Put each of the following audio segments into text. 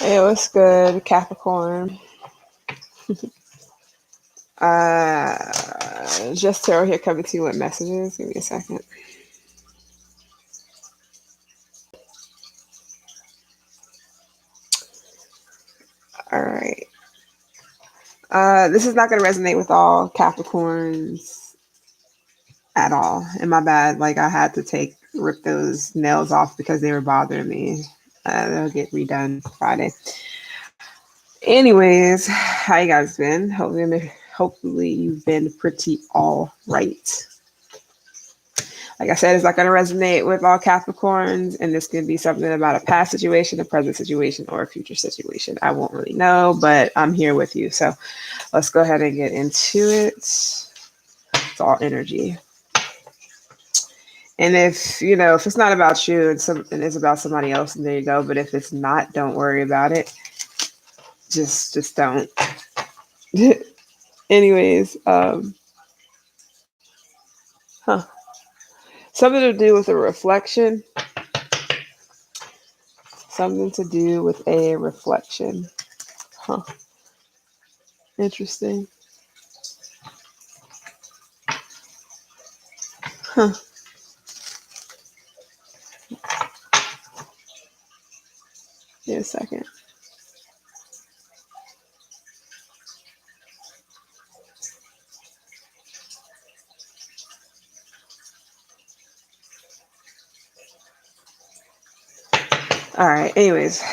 Hey, what's good, Capricorn? Just Tarot here coming to you with messages. Give me a second. All right. This is not going to resonate with all Capricorns at all. And my bad. Like, I had to rip those nails off because they were bothering me. They'll get redone Friday. Anyways, how you guys been? Hopefully you've been pretty all right. Like I said, it's not going to resonate with all Capricorns, and this could be something about a past situation, a present situation, or a future situation. I won't really know, but I'm here with you. So let's go ahead and get into it. It's all energy. And if it's not about you and it's about somebody else, and there you go. But if it's not, don't worry about it. Just don't. Anyways, something to do with a reflection. Something to do with a reflection. Interesting. Give me a second. All right. Anyways, so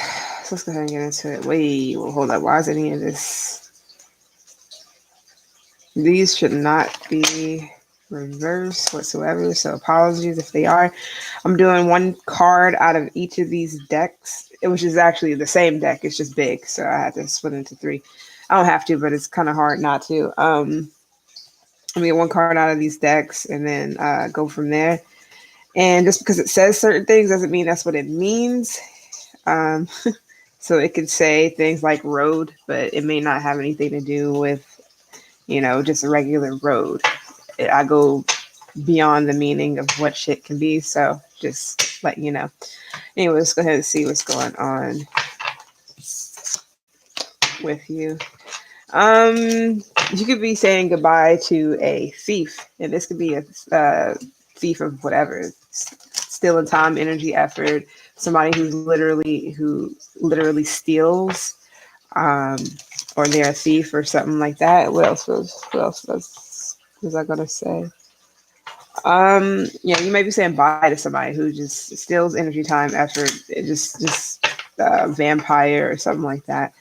let's go ahead and get into it. Wait, well, hold up. Why is any of this? These should not be reversed whatsoever. So apologies if they are. I'm doing one card out of each of these decks, which is actually the same deck. It's just big, so I had to split into three. I don't have to, but it's kind of hard not to. I mean, one card out of these decks, and then go from there. And just because it says certain things doesn't mean that's what it means. So it could say things like road, but it may not have anything to do with, just a regular road. I go beyond the meaning of what shit can be. So just let you know. Anyway, let's go ahead and see what's going on with you. You could be saying goodbye to a thief, and this could be a thief of whatever, still in time, energy, effort. Somebody who literally steals, or they're a thief or something like that. What else was I gonna say? Yeah, you may be saying bye to somebody who just steals energy, time, effort. It just vampire or something like that.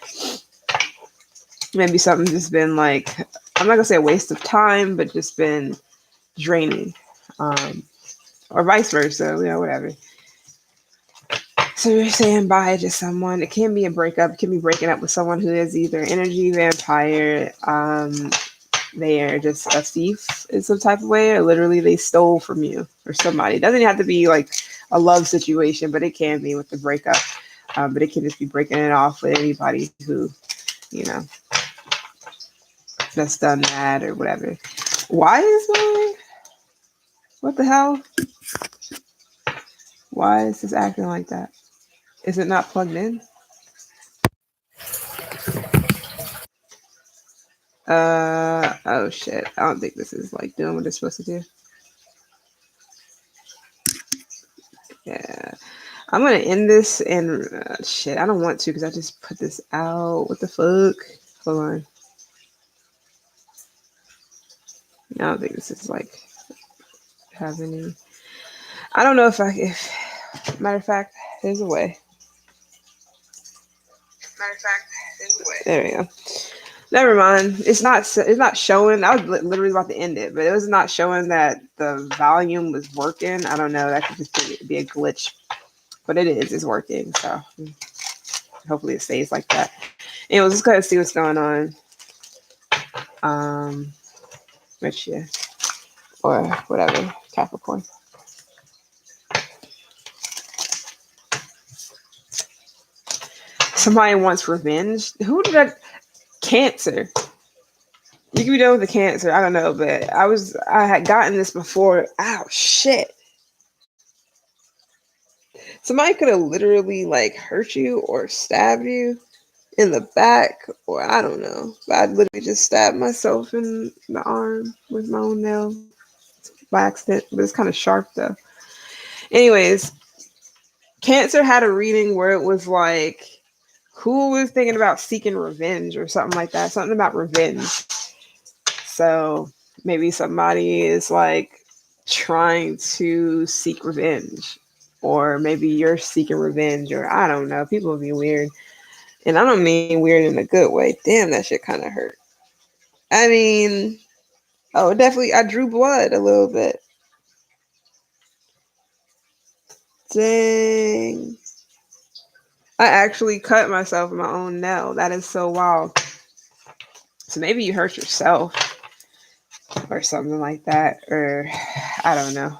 Maybe something just been like, I'm not gonna say a waste of time, but just been draining, or vice versa, whatever. So you're saying bye to someone. It can be a breakup. It can be breaking up with someone who is either energy vampire, they are just a thief in some type of way, or literally they stole from you or somebody. It doesn't have to be like a love situation, but it can be with the breakup. But it can just be breaking it off with anybody who, that's done that or whatever. Why is my... What the hell? Why is this acting like that? Is it not plugged in? Oh shit. I don't think this is like doing what it's supposed to do. Yeah. I'm gonna end this and shit. I don't want to because I just put this out. What the fuck? Hold on. I don't think this is like have any. I don't know if matter of fact, there's a way. There we go. Never mind. It's not showing. I was literally about to end it, but it was not showing that the volume was working. I don't know. That could just be a glitch, but it is. It's working. So hopefully it stays like that. Anyway, let's go ahead and see what's going on. With you or whatever, Capricorn. Somebody wants revenge. Who did that? Cancer. You can be done with the Cancer. I don't know, but I had gotten this before. Ow, shit. Somebody could have literally like hurt you or stabbed you in the back, or I don't know. But I literally just stabbed myself in the arm with my own nail by accident. But it's kind of sharp though. Anyways, Cancer had a reading where it was like, who was thinking about seeking revenge or something like that? Something about revenge. So maybe somebody is like trying to seek revenge, or maybe you're seeking revenge, or I don't know. People be weird, and I don't mean weird in a good way. Damn, that shit kind of hurt. I mean, oh, definitely, I drew blood a little bit. Dang. I actually cut myself with my own nail. That is so wild. So maybe you hurt yourself or something like that, or I don't know.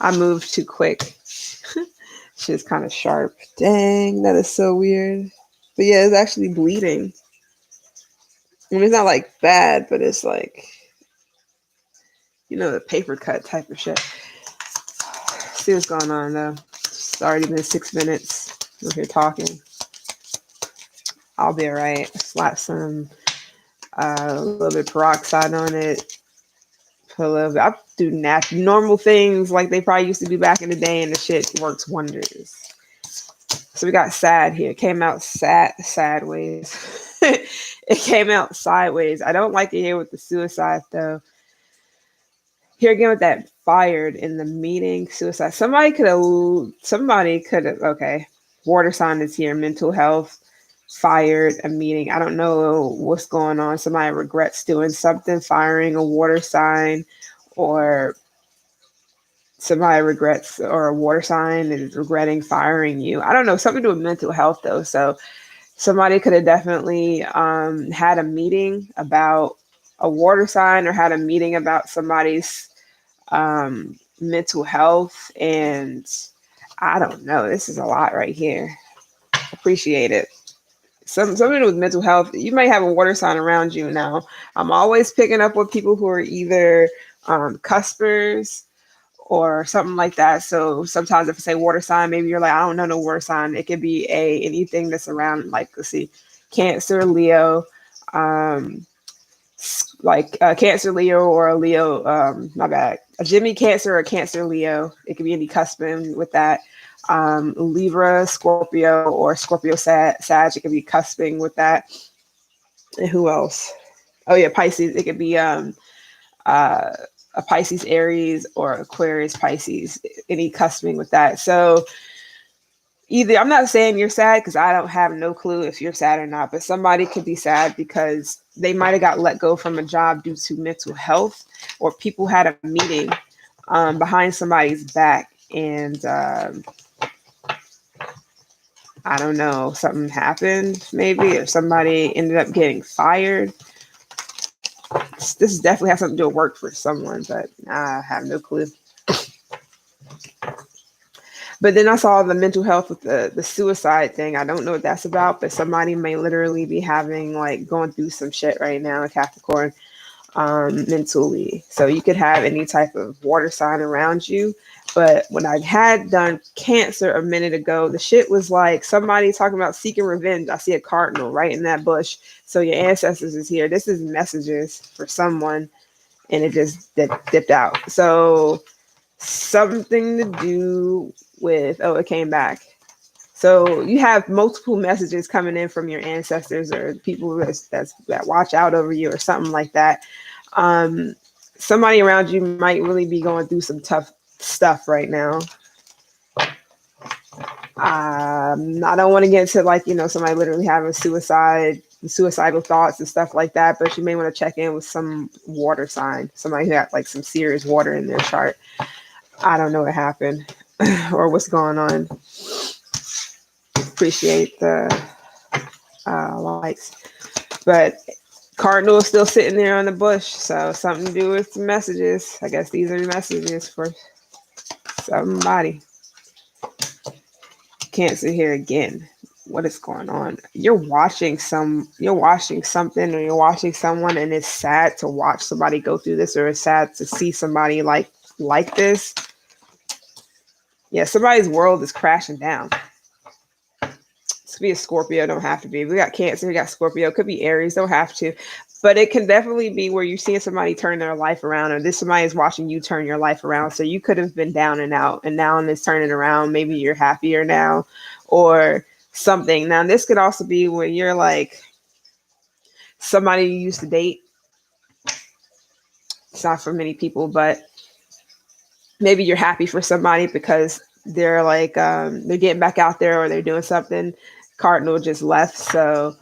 I moved too quick. Shit's kind of sharp. Dang, that is so weird. But yeah, it's actually bleeding. I mean, it's not like bad, but it's like, the paper cut type of shit. See what's going on though. It's already been 6 minutes. We're here talking. I'll be alright. Slap some a little bit of peroxide on it. Put a little bit. I do normal things like they probably used to do back in the day, and the shit works wonders. So we got sad here. It came out sideways. It came out sideways. I don't like it here with the suicide though. Here again with that fired in the meeting, suicide. Somebody could have, okay. Water sign is here, mental health, fired a meeting. I don't know what's going on. Somebody regrets doing something, firing a water sign, or somebody regrets, or a water sign is regretting firing you. I don't know, something to do with mental health though. So somebody could have definitely had a meeting about a water sign, or had a meeting about somebody's mental health. And I don't know, this is a lot right here. Appreciate it. Something with mental health. You might have a water sign around you now. I'm always picking up with people who are either cuspers or something like that. So sometimes if I say water sign, maybe you're like, I don't know no water sign. It could be anything that's around, like, let's see, Cancer, Leo, Cancer, Leo, or a Leo, my bad, a Jimmy Cancer or Cancer, Leo. It could be any cusping with that. Libra, Scorpio, or Scorpio, Sag. It could be cusping with that. And who else? Oh yeah, Pisces. It could be a Pisces, Aries, or Aquarius, Pisces. Any cusping with that. So either, I'm not saying you're sad because I don't have no clue if you're sad or not, but somebody could be sad because they might have got let go from a job due to mental health, or people had a meeting behind somebody's back, and I don't know, something happened maybe, or somebody ended up getting fired. This definitely has something to do with work for someone, but I have no clue. But then I saw the mental health with the suicide thing. I don't know what that's about, but somebody may literally be having, like, going through some shit right now, Capricorn, mentally. So you could have any type of water sign around you. But when I had done Cancer a minute ago, the shit was like somebody talking about seeking revenge. I see a cardinal right in that bush. So your ancestors is here. This is messages for someone, and it just dipped out. So something to do with, oh, it came back. So you have multiple messages coming in from your ancestors, or people that watch out over you, or something like that. Somebody around you might really be going through some tough stuff right now. I don't want to get into, like, somebody literally having suicidal thoughts and stuff like that, but you may want to check in with some water sign, somebody who had like some serious water in their chart. I don't know what happened or what's going on. Appreciate the likes, but Cardinal is still sitting there on the bush, so something to do with some messages. I guess these are messages for somebody. Cancer here again. What is going on? You're watching something, or you're watching someone, and it's sad to watch somebody go through this, or it's sad to see somebody like this. Yeah, somebody's world is crashing down. This could be a Scorpio, don't have to be. We got Cancer, we got Scorpio, it could be Aries, don't have to. But it can definitely be where you're seeing somebody turn their life around, or this somebody is watching you turn your life around. So you could have been down and out, and now it's turning around. Maybe you're happier now, or something. Now, this could also be when you're like somebody you used to date. It's not for many people, but maybe you're happy for somebody because they're like they're getting back out there or they're doing something. Cardinal just left, so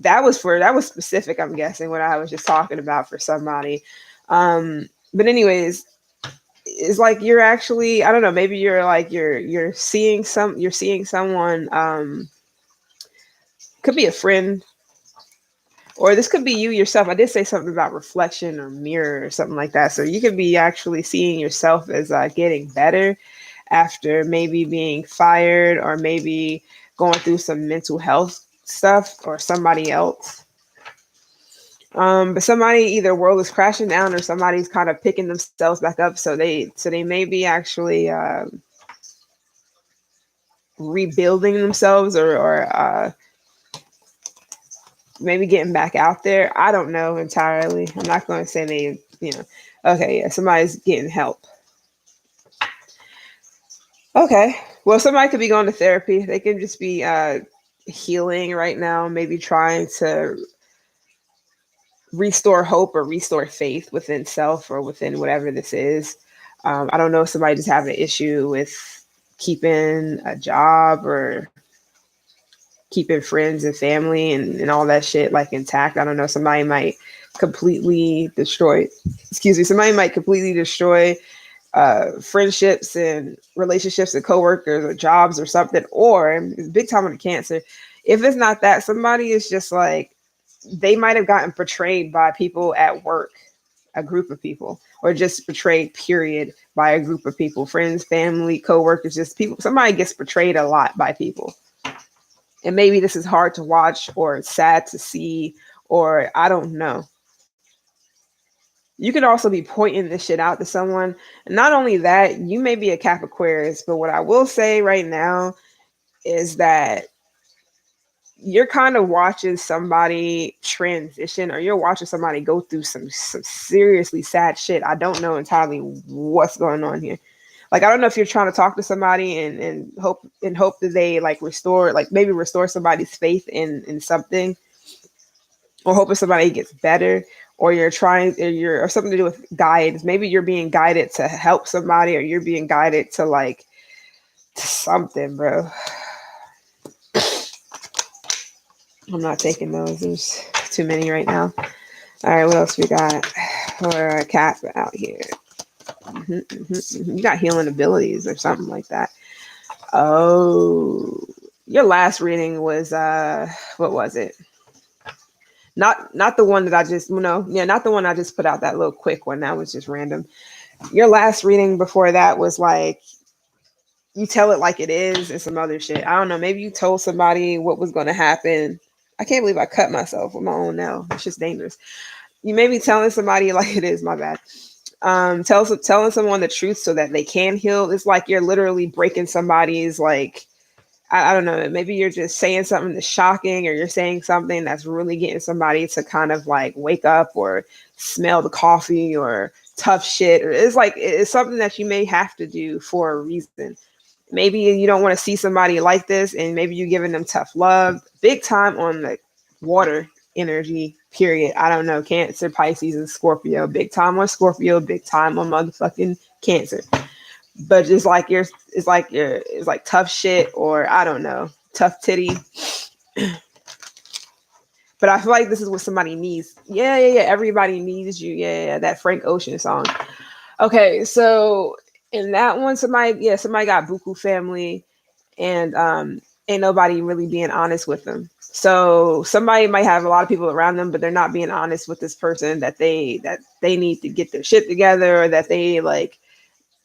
that was specific. I'm guessing what I was just talking about for somebody. But anyways, it's like you're actually, I don't know, maybe you're like you're seeing someone. Could be a friend, or this could be you yourself. I did say something about reflection or mirror or something like that. So you could be actually seeing yourself as getting better after maybe being fired, or maybe going through some mental health stuff, or somebody else. But somebody, either world is crashing down or somebody's kind of picking themselves back up. So they may be actually rebuilding themselves, or maybe getting back out there. I don't know entirely. I'm not going to say okay, yeah, somebody's getting help. Okay. Well, somebody could be going to therapy. They can just be healing right now, maybe trying to restore hope or restore faith within self or within whatever this is. I don't know if somebody just having an issue with keeping a job, or keeping friends and family and all that shit like intact. I don't know. Somebody might completely destroy, somebody might completely destroy friendships and relationships and coworkers or jobs or something, or big time on the Cancer. If it's not that, somebody is just like, they might have gotten betrayed by people at work, a group of people, or just betrayed, period, by a group of people, friends, family, coworkers, just people. Somebody gets betrayed a lot by people. And maybe this is hard to watch, or sad to see, or I don't know. You could also be pointing this shit out to someone. And not only that, you may be a Capricorn, but what I will say right now is that you're kind of watching somebody transition, or you're watching somebody go through some seriously sad shit. I don't know entirely what's going on here. Like, I don't know if you're trying to talk to somebody and hope that they like restore, like maybe restore somebody's faith in something, or hoping somebody gets better, or you're trying, or something to do with guidance. Maybe you're being guided to help somebody, or you're being guided to like something, bro. I'm not taking those. There's too many right now. All right, what else we got? For a cat out here. You got healing abilities or something like that. Oh, your last reading was what was it? Not the one that I just not the one I just put out, that little quick one. That was just random. Your last reading before that was like, you tell it like it is and some other shit. I don't know. Maybe you told somebody what was going to happen. I can't believe I cut myself with my own nail. It's just dangerous. You may be telling somebody like it is. My bad. Telling someone the truth so that they can heal. It's like you're literally breaking somebody's like, I don't know. Maybe you're just saying something that's shocking, or you're saying something that's really getting somebody to kind of like wake up, or smell the coffee, or tough shit. Or it's something that you may have to do for a reason. Maybe you don't want to see somebody like this, and maybe you're giving them tough love. Big time on the water energy, period. I don't know. Cancer, Pisces, and Scorpio. Big time on Scorpio, big time on motherfucking Cancer. But it's like tough shit, or I don't know, tough titty. But I feel like this is what somebody needs. Yeah. Everybody needs you. Yeah. That Frank Ocean song. Okay, so in that one, somebody got buku family, and ain't nobody really being honest with them. So somebody might have a lot of people around them, but they're not being honest with this person that they need to get their shit together, or that they like,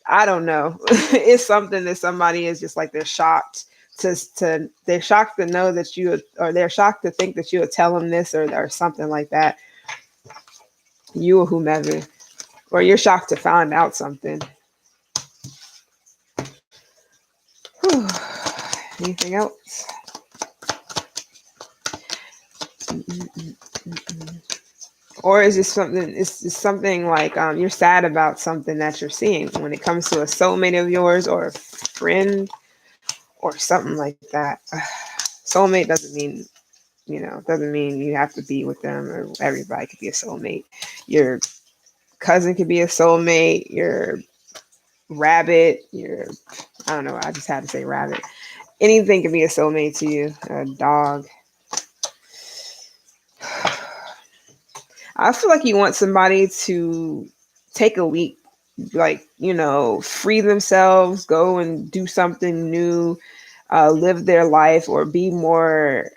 I don't know. It's something that somebody is just like, they're shocked they're shocked to know that or they're shocked to think that you would tell them this, or something like that. You or whomever. Or you're shocked to find out something. Anything else? Or is this something? Is something like you're sad about something that you're seeing when it comes to a soulmate of yours or a friend or something like that? Soulmate doesn't mean doesn't mean you have to be with them, or everybody could be a soulmate. Your cousin could be a soulmate. Your rabbit, your I don't know. I just had to say rabbit. Anything can be a soulmate to you. A dog. I feel like you want somebody to take a leap, like, free themselves, go and do something new, live their life, or be more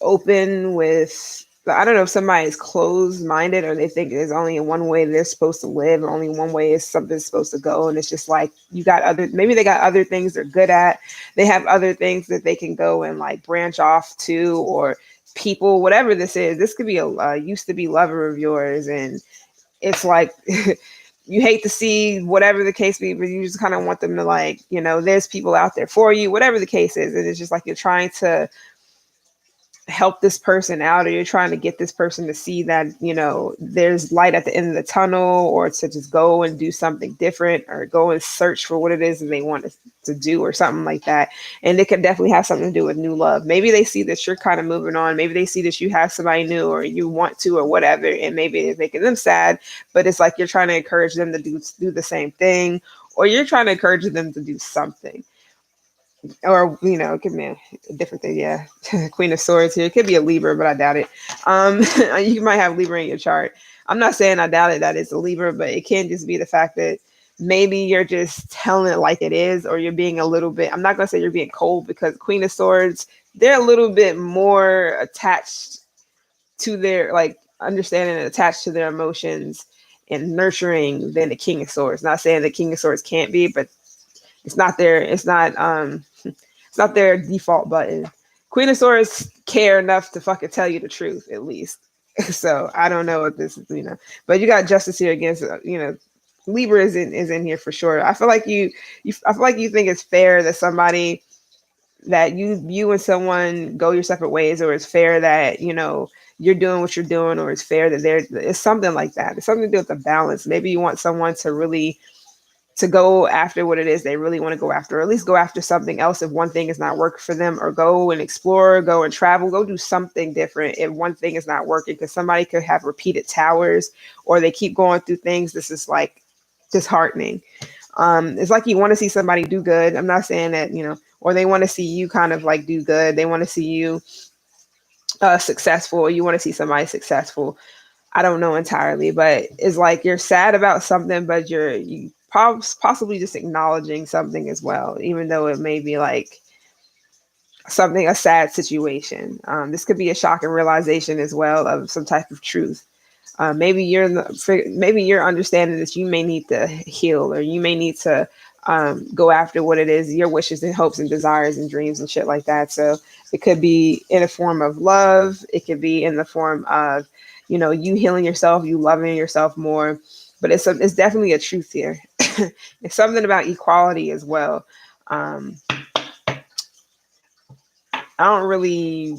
open with. I don't know if somebody is closed minded or they think there's only one way they're supposed to live or only one way is something's supposed to go. And it's just like maybe they got other things they're good at. They have other things that they can go and like branch off to, or people, whatever this is. This could be a used to be lover of yours. And it's like, you hate to see whatever the case be, but you just kind of want them to like, there's people out there for you, whatever the case is. And it's just like you're trying to help this person out, or you're trying to get this person to see that there's light at the end of the tunnel, or to just go and do something different, or go and search for what it is that they want to do, or something like that. And it could definitely have something to do with new love. Maybe they see that you're kind of moving on, maybe they see that you have somebody new, or you want to, or whatever, and maybe it's making them sad, but it's like you're trying to encourage them to do the same thing, or you're trying to encourage them to do something. Or it could be a different thing. Yeah. Queen of Swords here. It could be a Libra, but I doubt it. You might have Libra in your chart. I'm not saying I doubt it that it's a Libra, but it can just be the fact that maybe you're just telling it like it is, or you're being a little bit, I'm not going to say you're being cold, because Queen of Swords, they're a little bit more attached to their, like, understanding and attached to their emotions and nurturing than the King of Swords. Not saying the King of Swords can't be, but it's not their default button. Queen of Swords care enough to fucking tell you the truth, at least. So I don't know if this is, but you got Justice here against, Libra is in here for sure. I feel like I feel like you think it's fair that somebody, that you and someone go your separate ways, or it's fair that, you're doing what you're doing, or it's fair that it's something like that. It's something to do with the balance. Maybe you want someone to really to go after what it is they really want to go after, or at least go after something else if one thing is not working for them, or go and explore, go and travel, go do something different if one thing is not working, because somebody could have repeated towers, or they keep going through things. This is like disheartening. It's like you want to see somebody do good. I'm not saying that, or they want to see you kind of like do good. They want to see you successful, or you want to see somebody successful. I don't know entirely, but it's like you're sad about something, but you possibly just acknowledging something as well, even though it may be like a sad situation. This could be a shocking realization as well of some type of truth. Maybe you're understanding that you may need to heal, or you may need to go after what it is, your wishes and hopes and desires and dreams and shit like that. So it could be in a form of love. It could be in the form of, you healing yourself, you loving yourself more. But it's definitely a truth here. It's something about equality as well. I don't really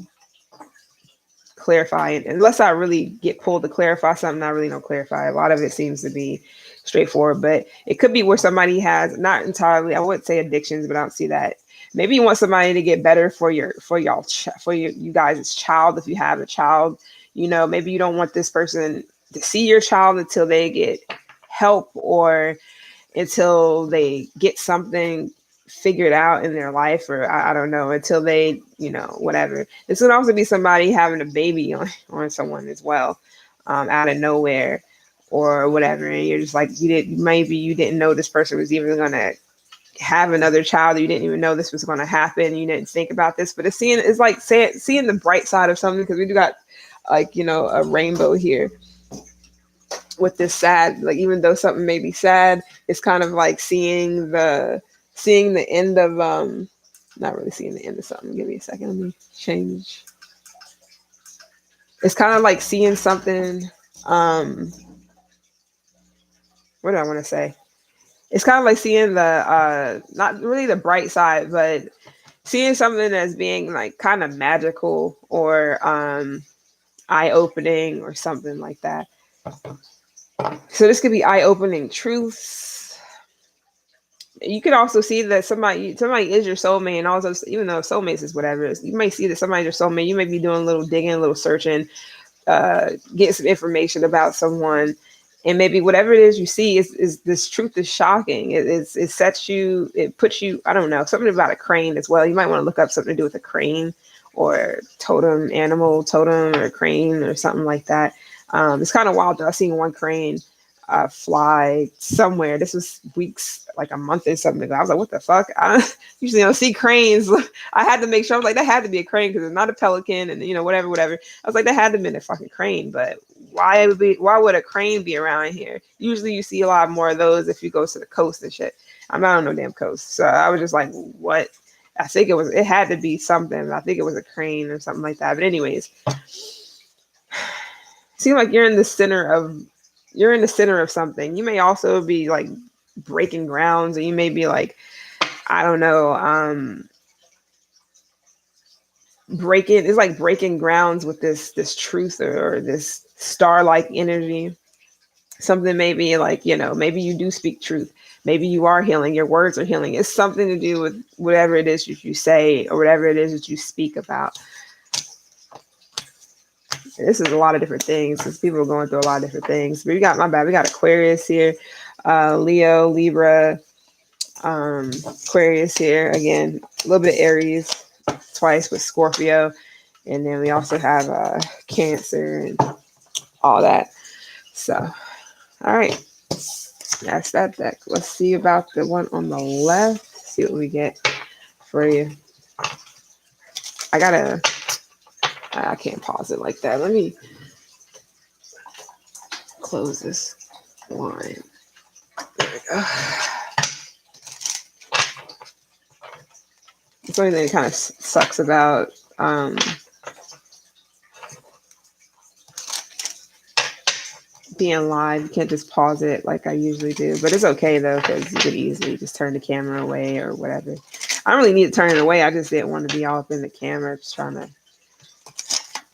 clarify it unless I really get pulled to clarify something. I really don't clarify. A lot of it seems to be straightforward, but it could be where somebody has, not entirely, I wouldn't say addictions, but I don't see that. Maybe you want somebody to get better for you guys' child. If you have a child, maybe you don't want this person to see your child until they get help, or until they get something figured out in their life, or I don't know, until they, whatever. This would also be somebody having a baby on someone as well, out of nowhere or whatever. And you're just like, maybe you didn't know this person was even going to have another child. You didn't even know this was going to happen. You didn't think about this, but it's like seeing the bright side of something, because we do got like, a rainbow here with this sad, like, even though something may be sad, it's kind of like seeing the end of not really seeing the end of something. Give me a second, let me change. It's kind of like seeing something, what do I want to say? It's kind of like seeing the not really the bright side, but seeing something as being like kind of magical or eye opening or something like that. So this could be eye opening truths. You could also see that somebody is your soulmate, and also even though soulmates is whatever, you may see that somebody's your soulmate. You may be doing a little digging, a little searching, get some information about someone, and maybe whatever it is you see is this truth is shocking. It sets you, it puts you, I don't know, something about a crane as well. You might want to look up something to do with a crane or totem animal, totem or crane or something like that. It's kind of wild though. I seen one crane fly somewhere. This was weeks, like a month or something ago. I was like, what the fuck? Usually don't see cranes. I had to make sure. I was like, that had to be a crane because it's not a pelican and whatever. I was like, that had to be a fucking crane, but why would a crane be around here? Usually you see a lot more of those if you go to the coast and shit. I'm not on no damn coast. So I was just like, what? I think it had to be something. I think it was a crane or something like that. But anyways, seems like you're in the center of something. You may also be like breaking grounds, or you may be like, I don't know, breaking grounds with this truth or this star-like energy. Something maybe like, maybe you do speak truth. Maybe you are healing. Your words are healing. It's something to do with whatever it is that you say or whatever it is that you speak about. This is a lot of different things because people are going through a lot of different things. But we got Aquarius here, Leo, Libra, Aquarius here. Again, a little bit of Aries, twice with Scorpio. And then we also have Cancer and all that. So, all right. That's that deck. Let's see about the one on the left. See what we get for you. I can't pause it like that. Let me close this line. There we go. It's only thing that kind of sucks about being live. You can't just pause it like I usually do. But it's okay though, because you could easily just turn the camera away or whatever. I don't really need to turn it away. I just didn't want to be all up in the camera. Just trying to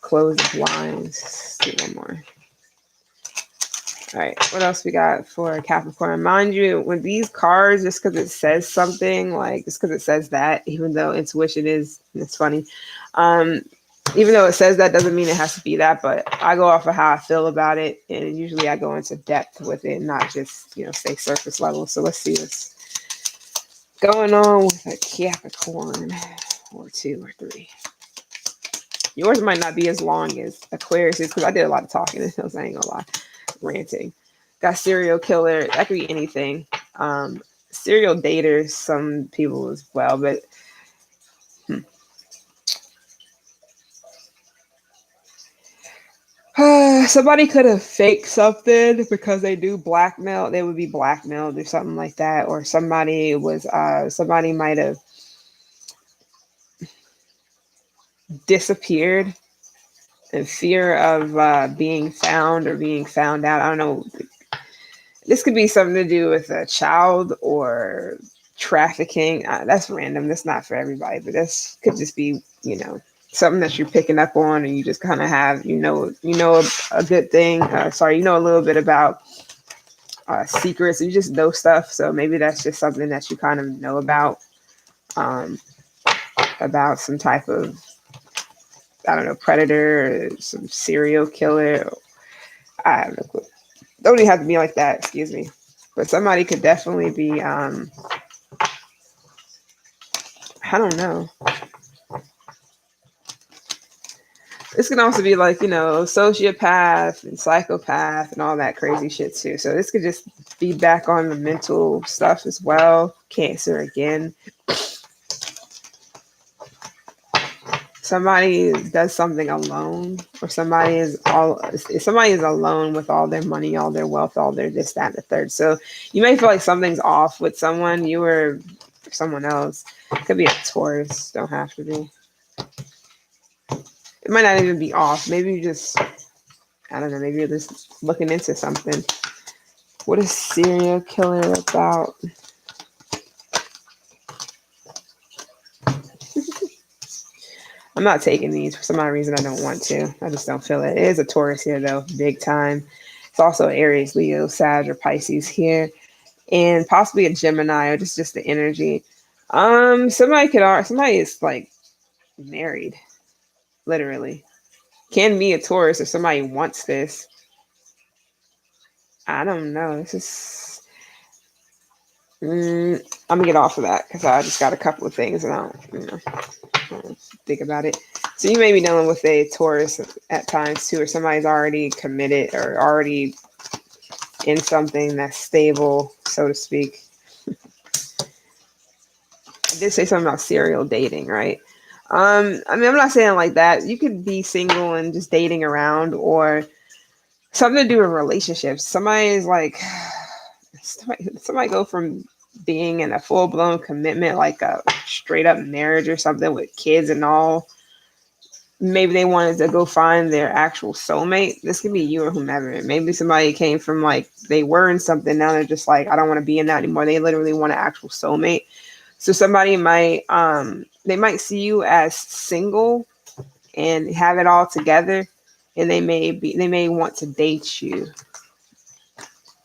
close the blinds. Let's do one more. All right, what else we got for Capricorn? Mind you, with these cards, just because it says something, like just because it says that, even though intuition is, it's funny. Even though it says that doesn't mean it has to be that, but I go off of how I feel about it, and usually I go into depth with it, not just, stay surface level. So let's see what's going on with a Capricorn, or 2 or 3. Yours might not be as long as Aquarius is, because I did a lot of talking, so I ain't gonna lie. Ranting. Got serial killer. That could be anything. Serial daters, some people as well, but somebody could have faked something because they do blackmail. They would be blackmailed or something like that, or somebody might have disappeared in fear of being found or being found out. I don't know. This could be something to do with a child or trafficking. That's random. That's not for everybody, but this could just be, something that you're picking up on, and you just kind of have, a good thing. A little bit about secrets. You just know stuff. So maybe that's just something that you kind of know about some type of, I don't know, predator or some serial killer. I have no clue. Don't even have to be like that, excuse me. But somebody could definitely be, I don't know. This can also be like, sociopath and psychopath and all that crazy shit too. So this could just be back on the mental stuff as well. Cancer again. Somebody does something alone, or somebody is alone with all their money, all their wealth, all their this, that, and the third. So you may feel like something's off with someone, you or someone else. It could be a Taurus, don't have to be. It might not even be off. Maybe you just, I don't know, maybe you're just looking into something. What is serial killer about? I'm not taking these for some odd reason. I don't want to. I just don't feel it. It is a Taurus here though, big time. It's also Aries, Leo, Sag, or Pisces here, and possibly a Gemini or just the energy. Somebody is like married, literally. Can be a Taurus if somebody wants this. I don't know. This is. I'm gonna get off of that because I just got a couple of things and I don't think about it. So you may be dealing with a Taurus at times too, or somebody's already committed or already in something that's stable, so to speak. I did say something about serial dating, right? I mean, I'm not saying like that. You could be single and just dating around, or something to do with relationships. Somebody's like, somebody go from being in a full blown commitment, like a straight up marriage or something with kids and all. Maybe they wanted to go find their actual soulmate. This could be you or whomever. Maybe somebody came from like they were in something. Now they're just like, I don't want to be in that anymore. They literally want an actual soulmate. So somebody might they might see you as single and have it all together, and they may want to date you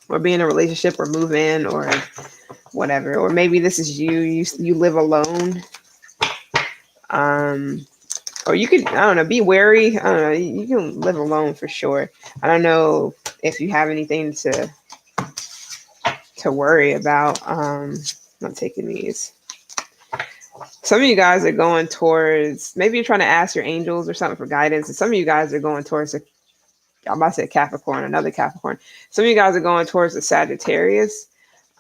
or be in a relationship or move in or whatever. Or maybe this is you live alone. Or you could, I don't know, be wary. I don't know, you can live alone for sure. I don't know if you have anything to worry about. I'm not taking these. Some of you guys are going towards, maybe you're trying to ask your angels or something for guidance, and some of you guys are going towards I'm about to say Capricorn, another Capricorn. Some of you guys are going towards the Sagittarius,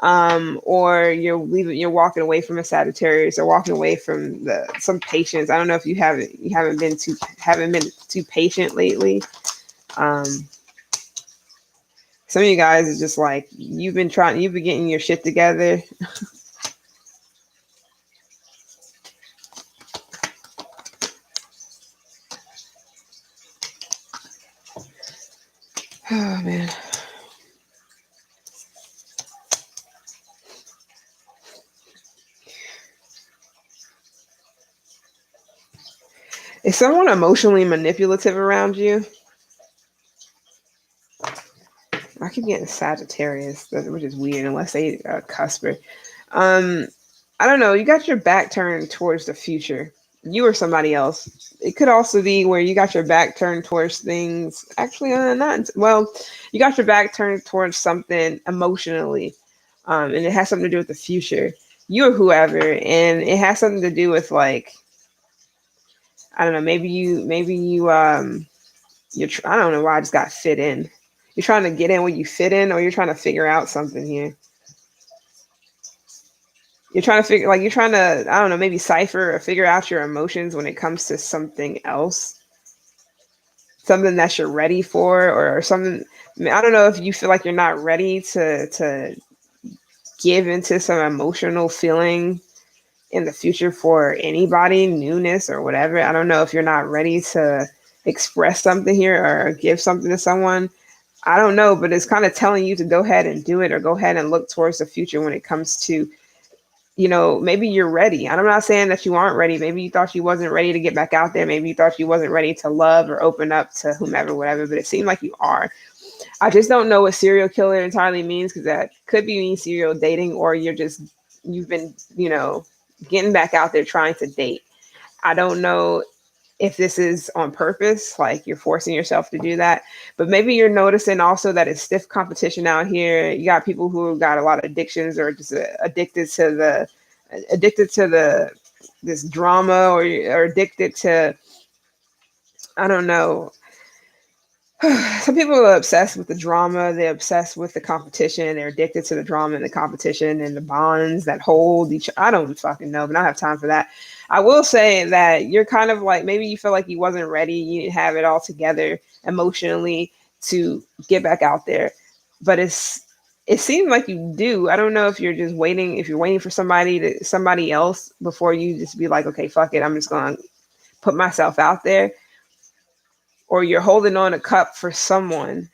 or you're walking away from a Sagittarius, or walking away from some patience. I don't know if you haven't been too patient lately. Some of you guys is just like you've been getting your shit together. Oh man. Is someone emotionally manipulative around you? I keep getting Sagittarius, which is weird unless they cusper. I don't know. You got your back turned towards the future. You or somebody else. It could also be where you got your back turned towards things. Actually, not well. You got your back turned towards something emotionally, and it has something to do with the future. You or whoever, and it has something to do with like I don't know. I don't know why I just got fit in. You're trying to get in where you fit in, or you're trying to figure out something here. You're trying to, I don't know, maybe cipher or figure out your emotions when it comes to something else, something that you're ready for, or something. I mean, I don't know if you feel like you're not ready to give into some emotional feeling in the future for anybody, newness or whatever. I don't know if you're not ready to express something here or give something to someone. I don't know, but it's kind of telling you to go ahead and do it or go ahead and look towards the future when it comes to, maybe you're ready. And I'm not saying that you aren't ready. Maybe you thought you wasn't ready to get back out there. Maybe you thought you wasn't ready to love or open up to whomever, whatever, but it seemed like you are. I just don't know what serial killer entirely means, because that could be mean serial dating, or you've been, getting back out there trying to date. I don't know if this is on purpose, like you're forcing yourself to do that, but maybe you're noticing also that it's stiff competition out here. You got people who got a lot of addictions, or just addicted to this drama, or addicted to, I don't know. Some people are obsessed with the drama. They're obsessed with the competition. They're addicted to the drama and the competition and the bonds that hold each. I don't fucking know, but I don't have time for that. I will say that you're kind of like, maybe you feel like you wasn't ready. You didn't have it all together emotionally to get back out there, but it seems like you do. I don't know if you're just waiting. If you're waiting for somebody else before you just be like, okay, fuck it, I'm just gonna put myself out there, or you're holding on a cup for someone.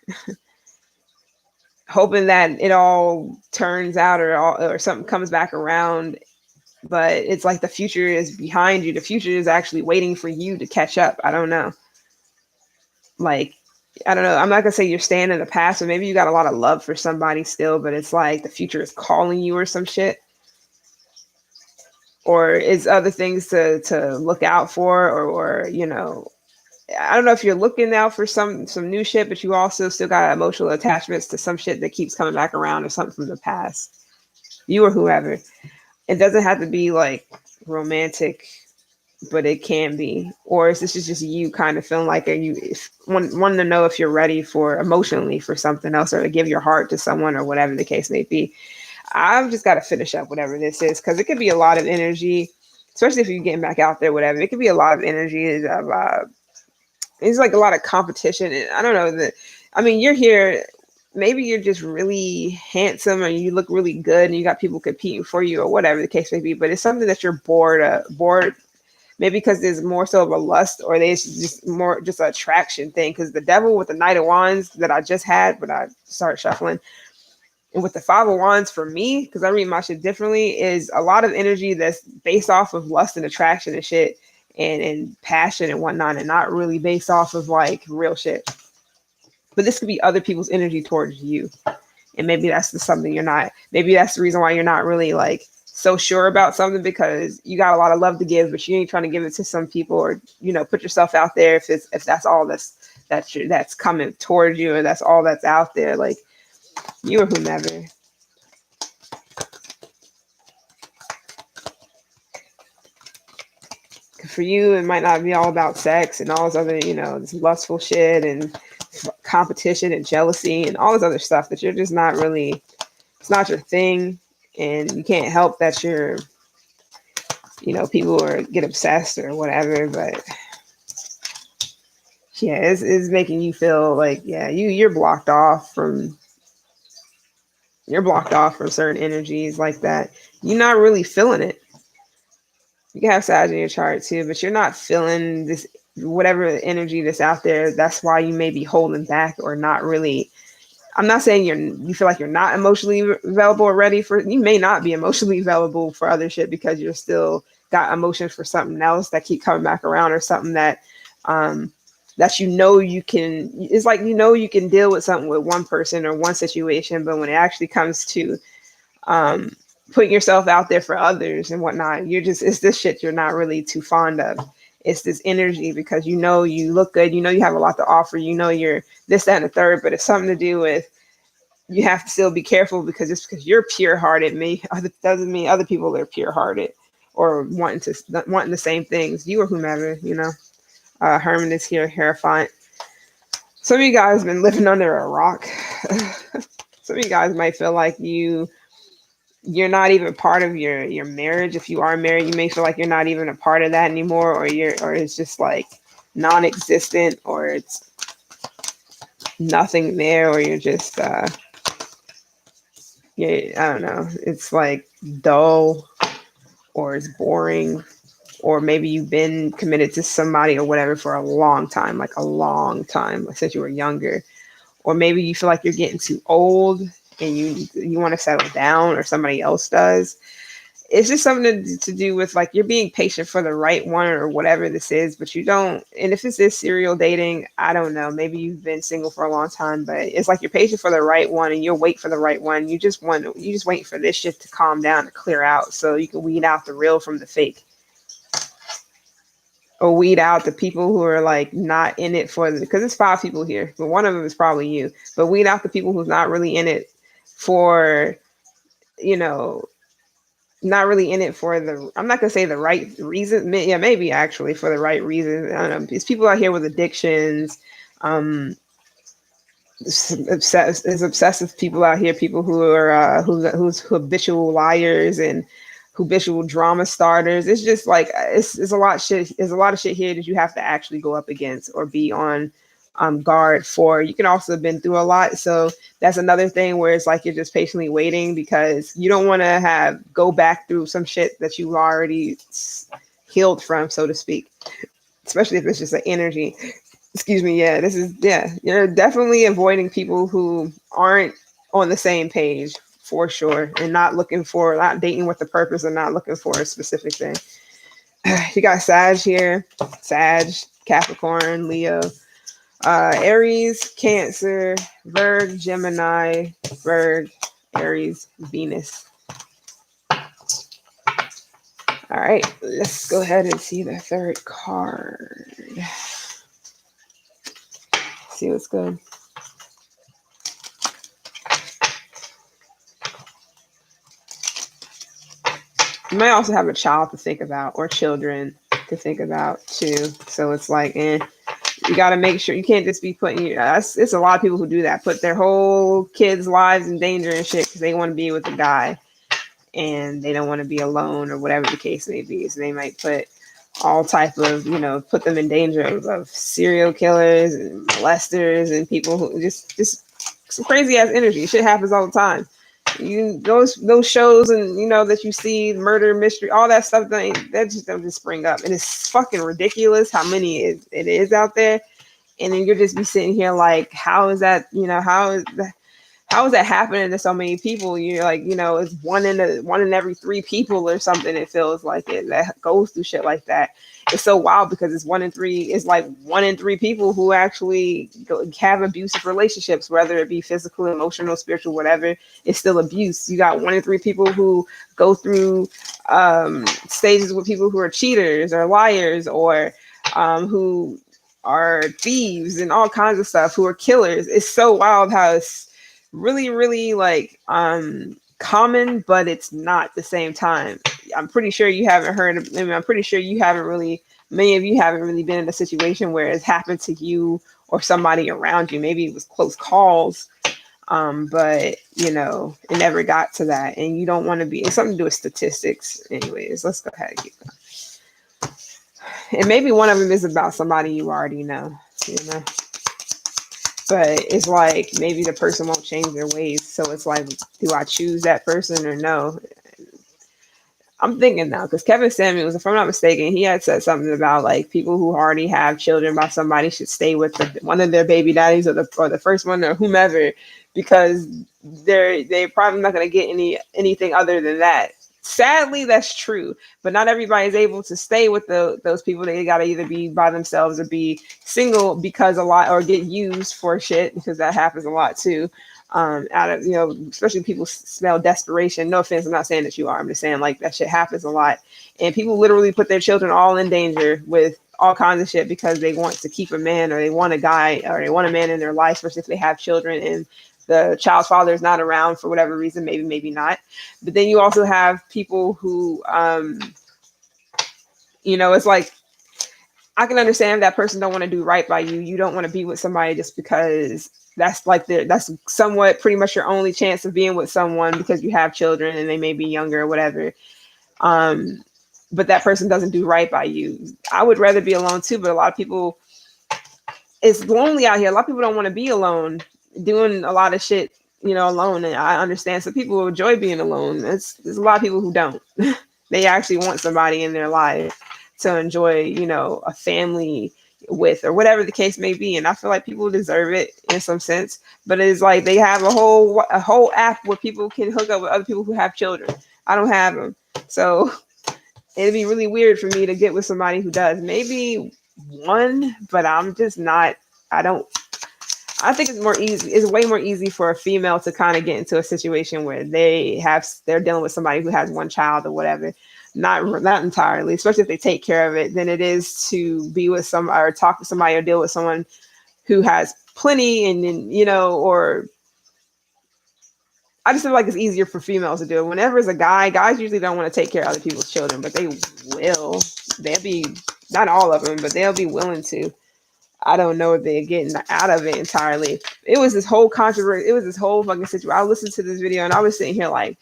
hoping that it all turns out or something comes back around. But it's like the future is behind you. The future is actually waiting for you to catch up. I don't know. Like, I don't know. I'm not gonna say you're staying in the past, or maybe you got a lot of love for somebody still, but it's like the future is calling you or some shit. Or is other things to look out for, or I don't know if you're looking out for some new shit, but you also still got emotional attachments to some shit that keeps coming back around, or something from the past. You or whoever. It doesn't have to be like romantic, but it can be. Or is this just you kind of feeling like wanting to know if you're ready for emotionally for something else, or to give your heart to someone, or whatever the case may be. I've just got to finish up whatever this is, because it could be a lot of energy, especially if you're getting back out there, whatever. It could be a lot of energy of it's like a lot of competition. And I don't know that. I mean, you're here. Maybe you're just really handsome, or you look really good, and you got people competing for you, or whatever the case may be. But it's something that you're bored. Maybe because there's more so of a lust, or there's just more just an attraction thing. Because the devil with the Knight of Wands that I just had, but I started shuffling, and with the Five of Wands for me, because I read my shit differently, is a lot of energy that's based off of lust and attraction and shit, and passion and whatnot, and not really based off of like real shit. But this could be other people's energy towards you. And maybe that's something you're not, maybe that's the reason why you're not really like so sure about something, because you got a lot of love to give, but you ain't trying to give it to some people, or, put yourself out there if that's all that's coming towards you, or that's all that's out there, like you or whomever. For you, it might not be all about sex and all this other, this lustful shit and competition and jealousy and all this other stuff that you're just not really, it's not your thing. And you can't help that you're, people get obsessed or whatever. But yeah, it's making you feel like, yeah, you're blocked off from certain energies like that. You're not really feeling it. You can have Sag in your chart too, but you're not feeling this, whatever energy that's out there. That's why you may be holding back, or not really. I'm not saying you feel like you're not emotionally available or ready for. You may not be emotionally available for other shit, because you're still got emotions for something else that keep coming back around, or something that that you can. It's like you can deal with something with one person or one situation, but when it actually comes to putting yourself out there for others and whatnot, it's this shit you're not really too fond of. It's this energy, because you look good, you have a lot to offer, you're this, that, and the third, but it's something to do with, you have to still be careful, because just because you're pure-hearted doesn't mean other people are pure-hearted or wanting the same things, you or whomever, Herman is here, Hierophant. Some of you guys have been living under a rock. Some of you guys might feel like you're not even part of your marriage. If you are married, you may feel like you're not even a part of that anymore, or it's just like non-existent, or it's nothing there, or you're just I don't know, it's like dull, or it's boring, or maybe you've been committed to somebody or whatever for a long time, like since you were younger, or maybe you feel like you're getting too old and you want to settle down, or somebody else does. It's just something to do with like you're being patient for the right one, or whatever this is, but you don't. And if this is serial dating, I don't know, maybe you've been single for a long time, but it's like you're patient for the right one, and you'll wait for the right one. You just wait for this shit to calm down, to clear out, so you can weed out the real from the fake, or weed out the people who are like not in it because it's 5 people here, but one of them is probably you. But weed out the people who's not really in it for, not really in it for I'm not gonna say the right reason. Yeah, maybe actually for the right reason. I don't know. It's people out here with addictions. There's obsessive people out here. People who are who's habitual liars and habitual drama starters. It's just like it's a lot of shit. There's a lot of shit here that you have to actually go up against, or be on guard for. You can also have been through a lot, so that's another thing where it's like you're just patiently waiting, because you don't want to go back through some shit that you already healed from, so to speak. Especially if it's just an energy. Excuse me. Yeah, you're definitely avoiding people who aren't on the same page for sure, and not dating with the purpose and not looking for a specific thing. You got Sag here, Sag, Capricorn, Leo, Aries, Cancer, Virg, Gemini, Virg, Aries, Venus. All right, let's go ahead and see the third card. See what's good. You might also have a child to think about, or children to think about too. So it's like, you got to make sure you can't just be putting it's a lot of people who do that, put their whole kids' lives in danger and shit because they want to be with a guy and they don't want to be alone or whatever the case may be. So they might put all type of, put them in danger of serial killers and molesters and people who just some crazy ass energy. Shit happens all the time. Those shows and that you see, murder mystery, all that stuff, that just don't just spring up, and it's fucking ridiculous how many it is out there. And then you'll just be sitting here like, how is that how is that happening to so many people? You're like, it's one in every 3 people or something. It feels like it that goes through shit like that. It's so wild because it's 1 in 3. It's like 1 in 3 people who actually have abusive relationships, whether it be physical, emotional, spiritual, whatever. It's still abuse. You got 1 in 3 people who go through stages with people who are cheaters or liars or who are thieves and all kinds of stuff, who are killers. It's so wild how it's really, really like common, but it's not at the same time. I'm pretty sure you haven't heard of, I'm pretty sure many of you haven't really been in a situation where it's happened to you or somebody around you. Maybe it was close calls, but it never got to that. And you don't want to be, it's something to do with statistics. Anyways, let's go ahead and keep going. And maybe one of them is about somebody you already know, but it's like maybe the person won't change their ways. So it's like, do I choose that person or no? I'm thinking now, because Kevin Samuels, if I'm not mistaken, he had said something about like people who already have children by somebody should stay with one of their baby daddies or the first one or whomever, because they're probably not going to get anything other than that. Sadly, that's true, but not everybody is able to stay with those people. They got to either be by themselves or be single because or get used for shit, because that happens a lot too. Out of, especially people smell desperation. No offense, I'm not saying that you are. I'm just saying like that shit happens a lot, and people literally put their children all in danger with all kinds of shit because they want to keep a man, or they want a guy, or they want a man in their life, especially if they have children and the child's father is not around for whatever reason, maybe not. But then you also have people who, it's like, I can understand that person don't want to do right by you. You don't want to be with somebody just because that's somewhat pretty much your only chance of being with someone because you have children and they may be younger or whatever. But that person doesn't do right by you. I would rather be alone too, but a lot of people, it's lonely out here. A lot of people don't want to be alone, doing a lot of shit, alone. And I understand some people enjoy being alone. There's a lot of people who don't. They actually want somebody in their life to enjoy, a family with, or whatever the case may be. And I feel like people deserve it in some sense, but it's like they have a whole app where people can hook up with other people who have children. I don't have them. So it'd be really weird for me to get with somebody who does. Maybe one, but I'm just not, I think it's way more easy for a female to kind of get into a situation where they're dealing with somebody who has one child or whatever. Not entirely, especially if they take care of it, than it is to be with somebody or talk to somebody or deal with someone who has plenty or I just feel like it's easier for females to do it. Whenever it's a guys usually don't want to take care of other people's children, but they'll be, not all of them, but they'll be willing to. I don't know if they're getting out of it entirely. It was this whole controversy. It was this whole fucking situation. I listened to this video and I was sitting here like,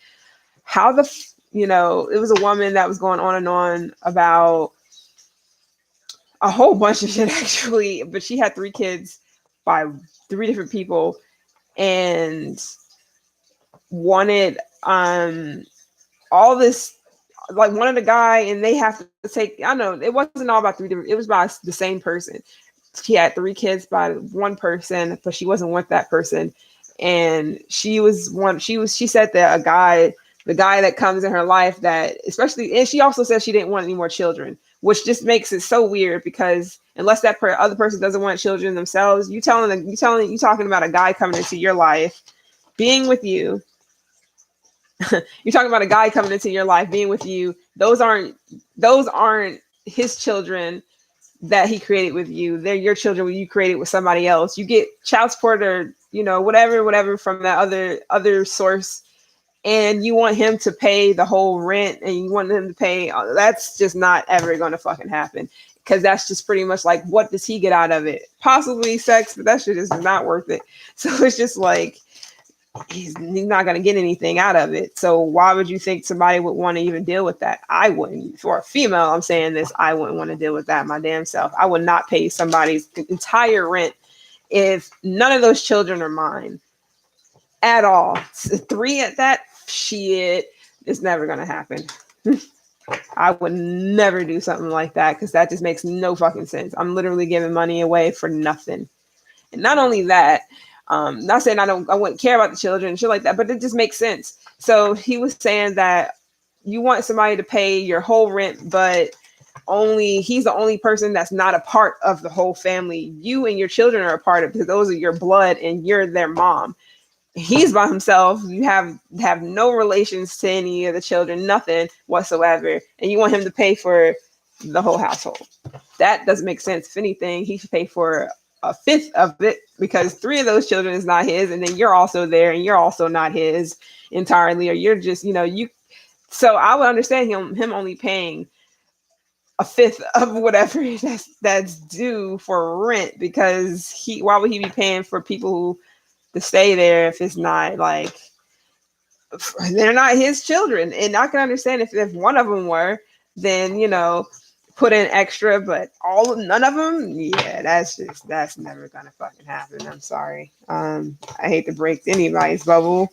how it was a woman that was going on and on about a whole bunch of shit actually, but she had 3 kids by 3 different people and wanted all this, like wanted a guy, and they have to take, I don't know, it wasn't all about 3 different, it was by the same person. She had 3 kids by one person, but she wasn't with that person. And she said that the guy that comes in her life, that especially, and she also said she didn't want any more children, which just makes it so weird, because unless that other person doesn't want children themselves, you talking about a guy coming into your life, being with you. You're talking about a guy coming into your life, being with you. Those aren't his children that he created with you. They're your children when you created with somebody else. You get child support or, whatever from that other source, and you want him to pay the whole rent, and you want him to pay. That's just not ever going to fucking happen, because that's just pretty much like, what does he get out of it? Possibly sex, but that shit is not worth it. So it's just like, he's not going to get anything out of it. So why would you think somebody would want to even deal with that? I wouldn't. For a female, I'm saying this, I wouldn't want to deal with that my damn self. I would not pay somebody's entire rent if none of those children are mine at all. 3 at that, shit, it's never going to happen. I would never do something like that, because that just makes no fucking sense. I'm literally giving money away for nothing. And not only that, not saying I wouldn't care about the children and shit like that, but it just makes sense. So he was saying that you want somebody to pay your whole rent, but he's the only person that's not a part of the whole family. You and your children are a part of it, because those are your blood and you're their mom. He's by himself. You have no relations to any of the children, nothing whatsoever, and you want him to pay for the whole household. That doesn't make sense. If anything, he should pay for a fifth of it, because 3 of those children is not his, and then you're also there and you're also not his entirely, or you're just, you. So I would understand him only paying a fifth of whatever that's due for rent, because why would he be paying for people to stay there if it's not like, they're not his children? And I can understand if one of them were, then put in extra, but none of them, yeah, that's never gonna fucking happen. I'm sorry. I hate to break anybody's bubble,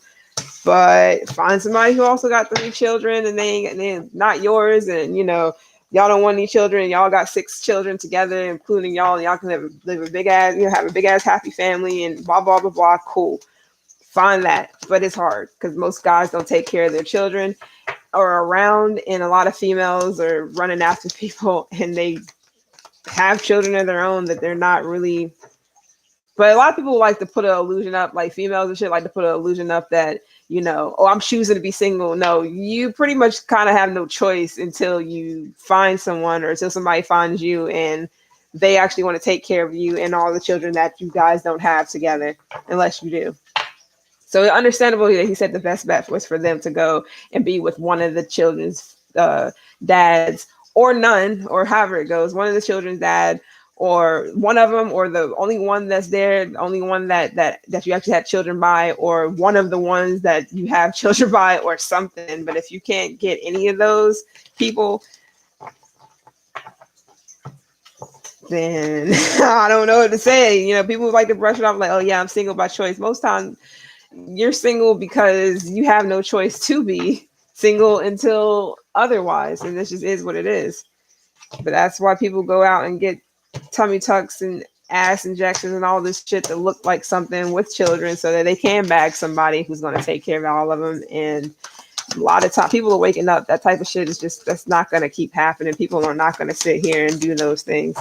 but find somebody who also got 3 children, and they're not yours, and y'all don't want any children, y'all got 6 children together, including y'all, and y'all can live a big ass, have a big ass happy family, and blah blah blah blah. Cool, find that. But it's hard, because most guys don't take care of their children or around, and a lot of females are running after people, and they have children of their own that they're not really. But a lot of people like to put an illusion up, like females and shit like to put an illusion up that, oh, I'm choosing to be single. No, you pretty much kind of have no choice until you find someone, or until somebody finds you and they actually want to take care of you and all the children that you guys don't have together, unless you do. So understandable that he said the best bet was for them to go and be with one of the children's dads, or none, or however it goes, one of the children's dad, or one of them, or the only one that's there, the only one that you actually had children by, or one of the ones that you have children by, or something. But if you can't get any of those people, then I don't know what to say. People like to brush it off like, oh yeah, I'm single by choice. Most times you're single because you have no choice to be single until otherwise, and this just is what it is. But that's why people go out and get tummy tucks and ass injections and all this shit that look like something with children, so that they can bag somebody who's going to take care of all of them. And a lot of time people are waking up, that type of shit is just, that's not going to keep happening. People are not going to sit here and do those things.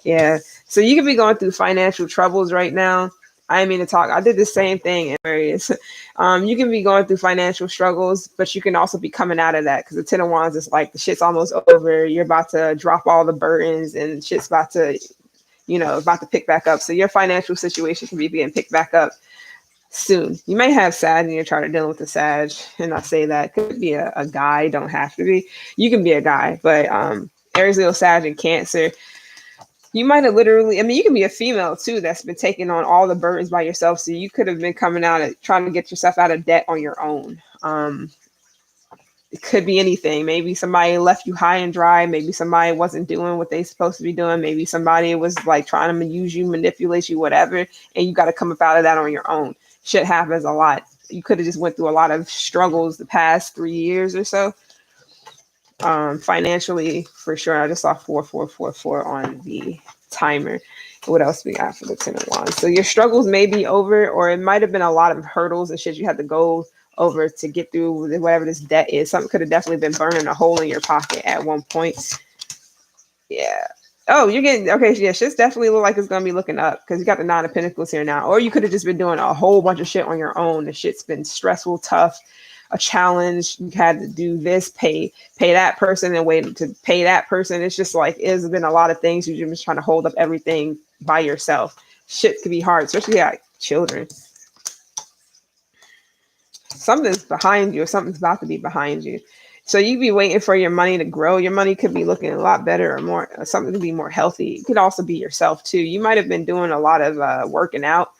Yeah. So you can be going through financial troubles right now. I didn't mean to talk. I did the same thing in areas. You can be going through financial struggles, but you can also be coming out of that, because the 10 of Wands is like the shit's almost over. You're about to drop all the burdens, and shit's about to, about to pick back up. So your financial situation can be getting picked back up soon. You may have Sag in your chart or dealing with the Sag, and I say that could be a guy. Don't have to be. You can be a guy, but Aries, Leo, Sag, and Cancer. You might have literally, you can be a female too that's been taking on all the burdens by yourself. So you could have been coming out and trying to get yourself out of debt on your own. It could be anything. Maybe somebody left you high and dry. Maybe somebody wasn't doing what they supposed to be doing. Maybe somebody was like trying to use you, manipulate you, whatever. And you got to come up out of that on your own. Shit happens a lot. You could have just went through a lot of struggles the past 3 years or so. Financially, for sure. I just saw 4444 on the timer. What else we got for the Ten of Wands? So your struggles may be over, or it might have been a lot of hurdles and shit you had to go over to get through whatever this debt is. Something could have definitely been burning a hole in your pocket at one point. Yeah. Oh, you're getting okay. Yeah, shit's definitely look like it's gonna be looking up because you got the Nine of Pentacles here now. Or you could have just been doing a whole bunch of shit on your own. The shit's been stressful, tough, a challenge. You had to do this, pay that person, and wait to pay that person. It's just like it's been a lot of things. You're just trying to hold up everything by yourself. Shit could be hard, especially like children. Something's behind you, or something's about to be behind you. So you be waiting for your money to grow. Your money could be looking a lot better, or more something to be more healthy. It could also be yourself too. You might have been doing a lot of working out.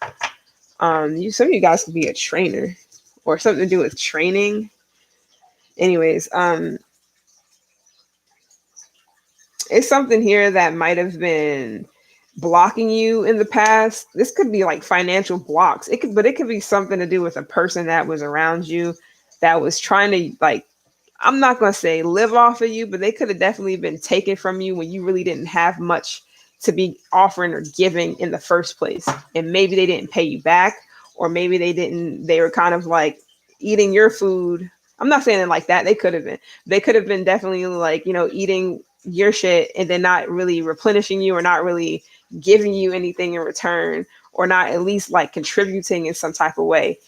Some of you guys could be a trainer or something to do with training. Anyways, it's something here that might have been blocking you in the past. This could be like financial blocks. But it could be something to do with a person that was around you that was trying to like, I'm not going to say live off of you, but they could have definitely been taken from you when you really didn't have much to be offering or giving in the first place. And maybe they didn't pay you back, or maybe they were kind of like eating your food. I'm not saying it like that. They could have been definitely like, eating your shit and then not really replenishing you, or not really giving you anything in return, or not at least like contributing in some type of way,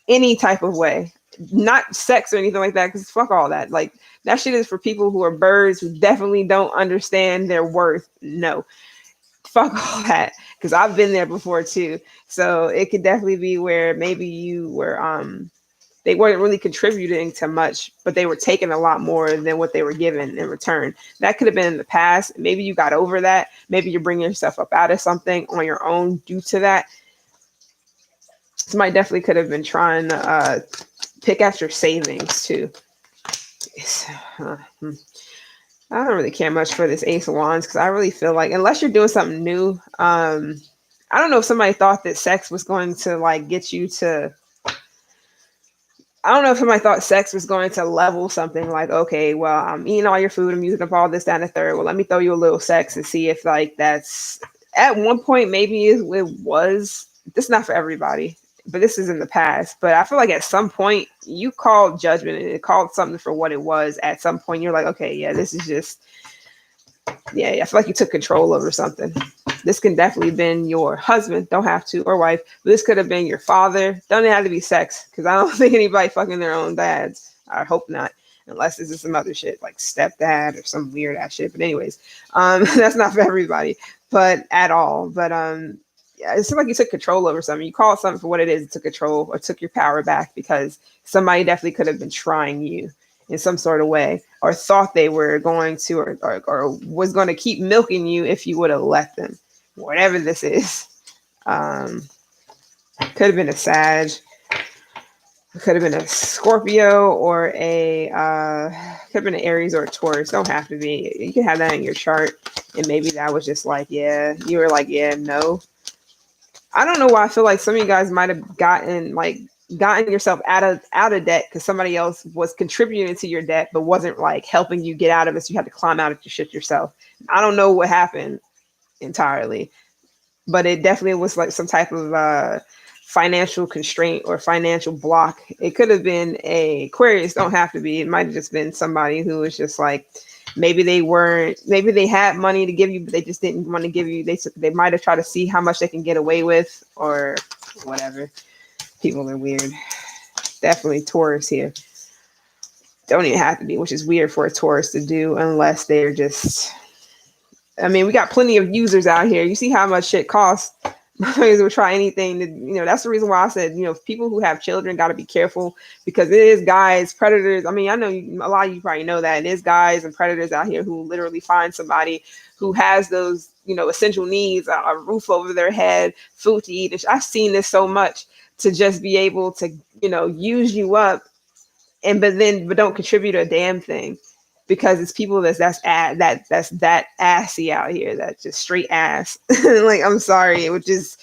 any type of way. Not sex or anything like that, because fuck all that. Like that shit is for people who are birds who definitely don't understand their worth. No, fuck all that, because I've been there before too. So it could definitely be where maybe you were they weren't really contributing to much, but they were taking a lot more than what they were given in return. That could have been in the past. Maybe you got over that. Maybe you're bringing yourself up out of something on your own due to that. Somebody definitely could have been trying to pick at your savings too. I don't really care much for this Ace of Wands, because I really feel like unless you're doing something new, I don't know if somebody thought that sex was going to like get you to. I don't know if somebody thought sex was going to level something like, okay, well, I'm eating all your food, I'm using up all this, that, and the third. Well, let me throw you a little sex and see if like that's at one point maybe it was. This is not for everybody, but this is in the past. But I feel like at some point you called judgment and it called something for what it was. At some point you're like, okay, yeah, this is just, yeah, I feel like you took control over something. This can definitely have been your husband, don't have to, or wife, but this could have been your father. Doesn't have to be sex, because I don't think anybody fucking their own dads. I hope not, unless this is some other shit like stepdad or some weird ass shit. But anyways, that's not for everybody, but at all. But yeah, it seems like you took control over something. You called something for what it is, took control or took your power back, because somebody definitely could have been trying you in some sort of way, or thought they were going to, or was going to keep milking you if you would have let them. Whatever this is, could have been a Sag, could have been a Scorpio, or a could have been an Aries or a Taurus. Don't have to be. You can have that in your chart, and maybe that was just like, yeah, you were like, yeah, no. I don't know why I feel like some of you guys might have gotten yourself out of debt because somebody else was contributing to your debt but wasn't like helping you get out of it, so you had to climb out of your shit yourself. I don't know what happened entirely, but it definitely was like some type of financial constraint or financial block. It could have been a Aquarius, don't have to be. It might have just been somebody who was just like, maybe they had money to give you, but they just didn't want to give you. They might have tried to see how much they can get away with or whatever. People are weird. Definitely Taurus here. Don't even have to be, which is weird for a Taurus to do unless they're just, I mean, we got plenty of users out here. You see how much shit costs. Motherfuckers will try anything to, that's the reason why I said, people who have children got to be careful, because it is guys, predators. I mean, I know a lot of you probably know that it is guys and predators out here who literally find somebody who has those, essential needs, a roof over their head, food to eat. I've seen this so much, to just be able to, use you up but don't contribute a damn thing. Because it's people that's that assy out here, that's just straight ass. Like, I'm sorry, which is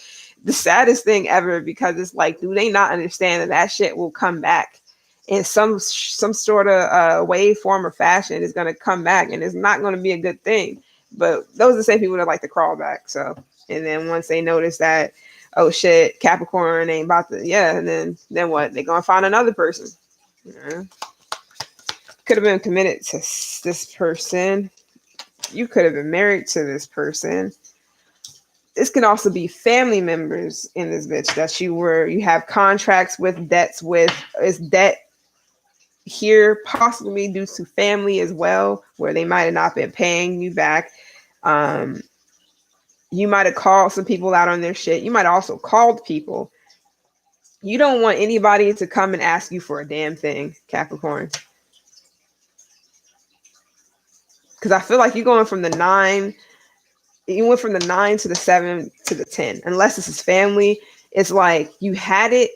the saddest thing ever, because it's like, do they not understand that shit will come back in some sort of way, form, or fashion? Is going to come back, and it's not going to be a good thing. But those are the same people that like to crawl back. So And then once they notice that, oh shit, Capricorn ain't about to, yeah, and then what? They gonna find another person. Yeah. Could have been committed to this person. You could have been married to this person. This could also be family members in this bitch that you have contracts with, debts with. Is debt here possibly due to family as well, where they might have not been paying you back? Um, you might have called some people out on their shit. You might have also called people. You don't want anybody to come and ask you for a damn thing, Capricorn. Because I feel like you're going from the 9. You went from the 9 to the 7 to the 10. Unless this is family, it's like you had it,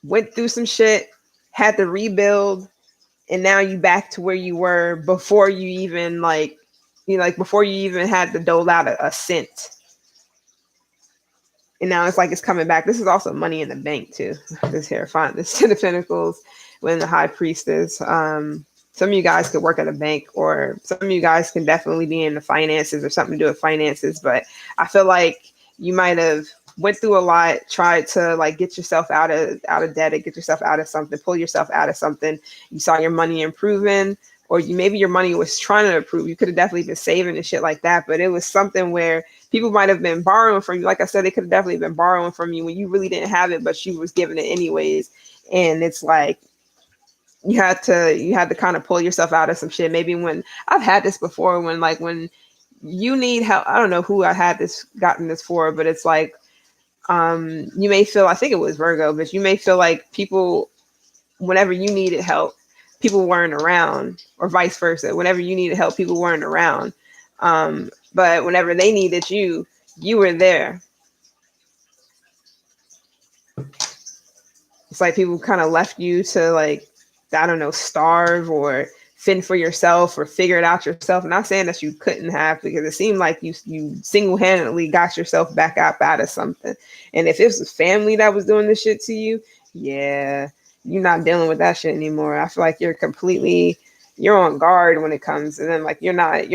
went through some shit, had to rebuild, and now you back to where you were before you even before you even had to dole out a cent. And now it's like it's coming back. This is also money in the bank too. This here, fine. This 10 of Pentacles when the High Priestess. Some of you guys could work at a bank, or some of you guys can definitely be in the finances or something to do with finances. But I feel like you might have went through a lot, tried to like get yourself out of debt, get yourself out of something, pull yourself out of something. You saw your money improving, or maybe your money was trying to improve. You could have definitely been saving and shit like that. But it was something where people might have been borrowing from you. Like I said, they could have definitely been borrowing from you when you really didn't have it, but you was giving it anyways. And it's like, you had to kind of pull yourself out of some shit. Maybe when I've had this before, when you need help, I don't know who I had gotten this for, but it's like, you may feel, I think it was Virgo, but you may feel like people, whenever you needed help, people weren't around, or vice versa. Whenever you needed help, people weren't around. But whenever they needed you, you were there. It's like people kind of left you to, like, I don't know, starve or fend for yourself or figure it out yourself. I'm not saying that you couldn't have, because it seemed like you single-handedly got yourself back up out of something. And if it was a family that was doing this shit to you, yeah, you're not dealing with that shit anymore. I feel like you're on guard when it comes. And then like, you're not,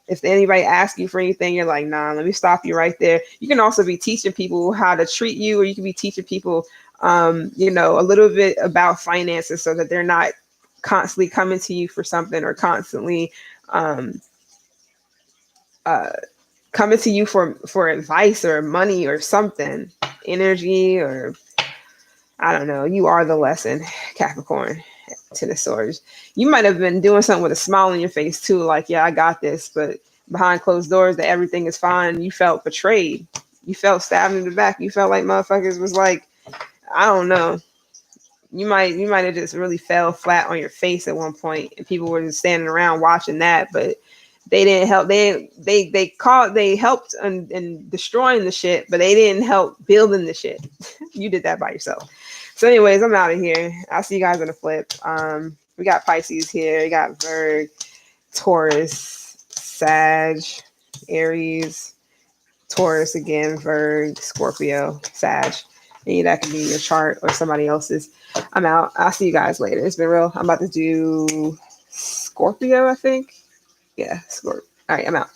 if anybody asks you for anything, you're like, nah, let me stop you right there. You can also be teaching people how to treat you, or you can be teaching people a little bit about finances, so that they're not constantly coming to you for something, or constantly coming to you for advice or money or something, energy, or I don't know. You are the lesson, Capricorn, to the swords. You might have been doing something with a smile on your face too, like, yeah, I got this, but behind closed doors that everything is fine. You felt betrayed. You felt stabbed in the back. You felt like motherfuckers was like, I don't know. You might have just really fell flat on your face at one point, and people were just standing around watching that, but they didn't help. They helped in destroying the shit, but they didn't help building the shit. You did that by yourself. So anyways, I'm out of here. I'll see you guys on the flip. We got Pisces here. We got Virg, Taurus, Sag, Aries, Taurus again, Virg, Scorpio, Sag. Maybe that could be your chart or somebody else's. I'm out. I'll see you guys later. It's been real. I'm about to do Scorpio, I think. Yeah, Scorpio. All right, I'm out.